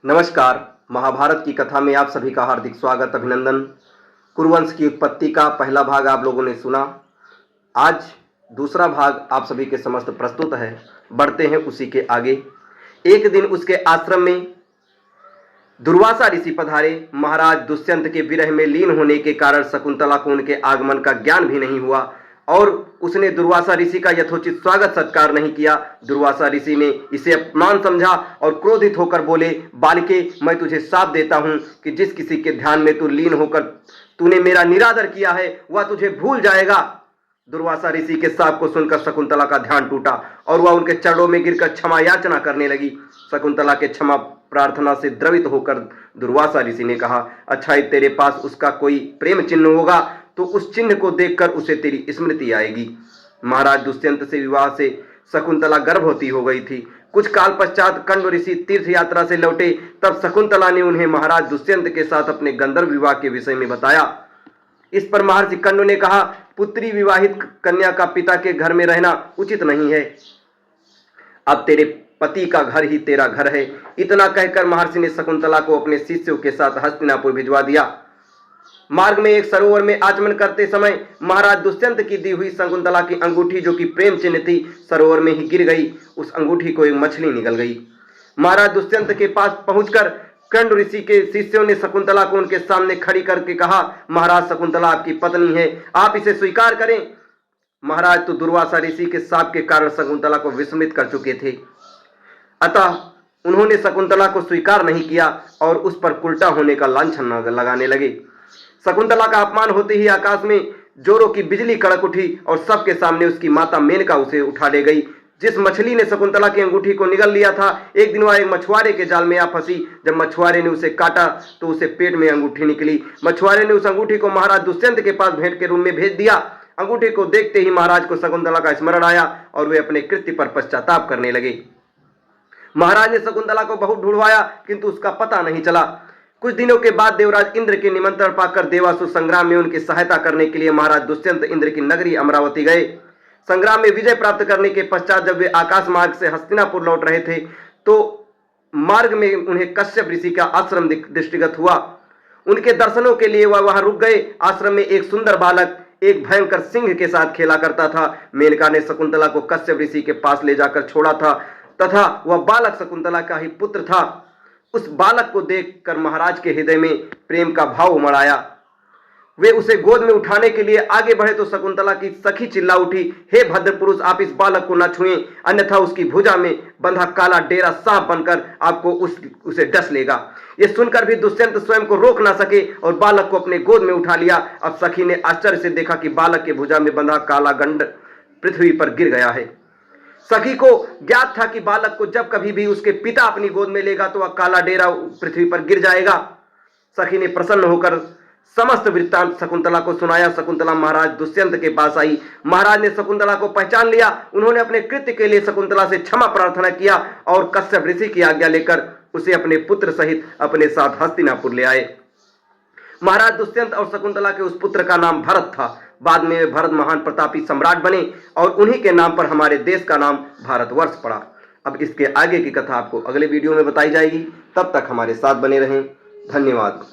नमस्कार। महाभारत की कथा में आप सभी का हार्दिक स्वागत, अभिनंदन। कुरुवंश की उत्पत्ति का पहला भाग आप लोगों ने सुना। आज दूसरा भाग आप सभी के समस्त प्रस्तुत है। बढ़ते हैं उसी के आगे। एक दिन उसके आश्रम में दुर्वासा ऋषि पधारे। महाराज दुष्यंत के विरह में लीन होने के कारण शकुंतला को उनके आगमन का ज्ञान भी नहीं हुआ और उसने दुर्वासा ऋषि का यथोचित स्वागत सत्कार नहीं किया। दुर्वासा ऋषि ने इसे अपमान समझा और क्रोधित होकर बोले, बालिके, मैं तुझे शाप देता हूं कि जिस किसी के ध्यान में तू लीन होकर तूने मेरा निरादर किया है वह तुझे भूल जाएगा। दुर्वासा ऋषि के शाप को सुनकर शकुंतला का ध्यान टूटा और वह उनके चरणों में गिरकर क्षमा याचना करने लगी। शकुंतला के क्षमा प्रार्थना से द्रवित होकर दुर्वासा ऋषि ने कहा, अच्छा, तेरे पास उसका कोई प्रेम चिन्ह होगा तो उस चिन्ह को देखकर उसे तेरी स्मृति आएगी। महाराज दुष्यंत से विवाह से शकुंतला गर्भवती हो गई थी। कुछ काल पश्चात कंड ऋषि तीर्थ यात्रा से लौटे, तब शकुंतला ने उन्हें महाराज दुष्यंत के साथ अपने गंधर्व विवाह के विषय में बताया। इस पर महर्षि कंड ने कहा, पुत्री विवाहित कन्या का पिता के घर में रहना उचित नहीं है। अब तेरे पति का घर ही तेरा घर है। इतना कहकर महर्षि ने शकुंतला को अपने शिष्यों के साथ हस्तिनापुर भिजवा दिया। मार्ग में एक सरोवर में आचमन करते समय महाराज दुष्यंत की दी हुई शकुंतला की अंगूठी, जो कि प्रेम चिन्ह थी, सरोवर में ही गिर गई। उस अंगूठी को एक मछली निगल गई। महाराज दुष्यंत के पास पहुंचकर कंड ऋषि के शिष्यों ने शकुंतला को उनके सामने खड़ी करके कहा, महाराज, शकुंतला आपकी पत्नी है, आप इसे स्वीकार करें। महाराज तो दुर्वासा ऋषि के शाप के कारण शकुंतला को विस्मृत कर चुके थे, अतः उन्होंने शकुंतला को स्वीकार नहीं किया और उस पर उल्टा होने का लांछन लगाने लगे। शकुंतला का अपमान होते ही आकाश में जोरों की बिजली कड़क उठी और सबके सामने उसकी माता मेनका उसे उठा ले गई। जिस मछली ने शकुंतला की अंगूठी को निगल लिया था, एक दिन वह एक मछुआरे के जाल में आ फंसी। जब मछुआरे ने उसे काटा तो उसे पेट में अंगूठी निकली। मछुआरे ने उस अंगूठी को महाराज दुष्यंत के पास भेंट के रूप में भेज दिया। अंगूठी को देखते ही महाराज को शकुंतला का स्मरण आया और वे अपने कृत्य पर पश्चाताप करने लगे। महाराज ने शकुंतला को बहुत ढूंढवाया किंतु उसका पता नहीं चला। कुछ दिनों के बाद देवराज इंद्र के निमंत्रण पाकर देवासुर संग्राम में उनकी सहायता करने के लिए महाराज दुष्यंत इंद्र की नगरी अमरावती गए। संग्राम में विजय प्राप्त करने के पश्चात जब वे आकाश मार्ग से हस्तिनापुर लौट रहे थे तो मार्ग में उन्हें कश्यप ऋषि का आश्रम दृष्टिगत हुआ। उनके दर्शनों के लिए वह वहां रुक गए। आश्रम में एक सुंदर बालक एक भयंकर सिंह के साथ खेला करता था। मेनका ने शकुंतला को कश्यप ऋषि के पास ले जाकर छोड़ा था तथा वह बालक शकुंतला का ही पुत्र था। उस बालक को देखकर महाराज के हृदय में प्रेम का भाव उमड़ आया। वे उसे गोद में उठाने के लिए आगे बढ़े तो शकुंतला की सखी चिल्ला उठी, हे भद्र पुरुष, आप इस बालक को न छुएं, अन्यथा उसकी भुजा में बंधा काला डेरा सांप बनकर आपको उसे डस लेगा। ये सुनकर भी दुष्यंत स्वयं को रोक ना सके और बालक को अपने गोद में उठा लिया। अब सखी ने आश्चर्य से देखा कि बालक के भुजा में बंधा काला गंड पृथ्वी पर गिर गया है। सखी को ज्ञात था कि बालक को जब कभी भी उसके पिता अपनी गोद में लेगा तो वह काला डेरा पृथ्वी पर गिर जाएगा। सखी ने प्रसन्न होकर समस्त वृत्तांत शकुंतला को सुनाया। शकुंतला महाराज दुष्यंत के पास आई। महाराज ने शकुंतला को पहचान लिया। उन्होंने अपने कृत्य के लिए शकुंतला से क्षमा प्रार्थना किया और कश्यप ऋषि की आज्ञा लेकर उसे अपने पुत्र सहित अपने साथ हस्तिनापुर ले आए। महाराज दुष्यंत और शकुंतला के उस पुत्र का नाम भरत था। बाद में वे भरत महान प्रतापी सम्राट बने और उन्हीं के नाम पर हमारे देश का नाम भारतवर्ष पड़ा। अब इसके आगे की कथा आपको अगले वीडियो में बताई जाएगी। तब तक हमारे साथ बने रहें। धन्यवाद।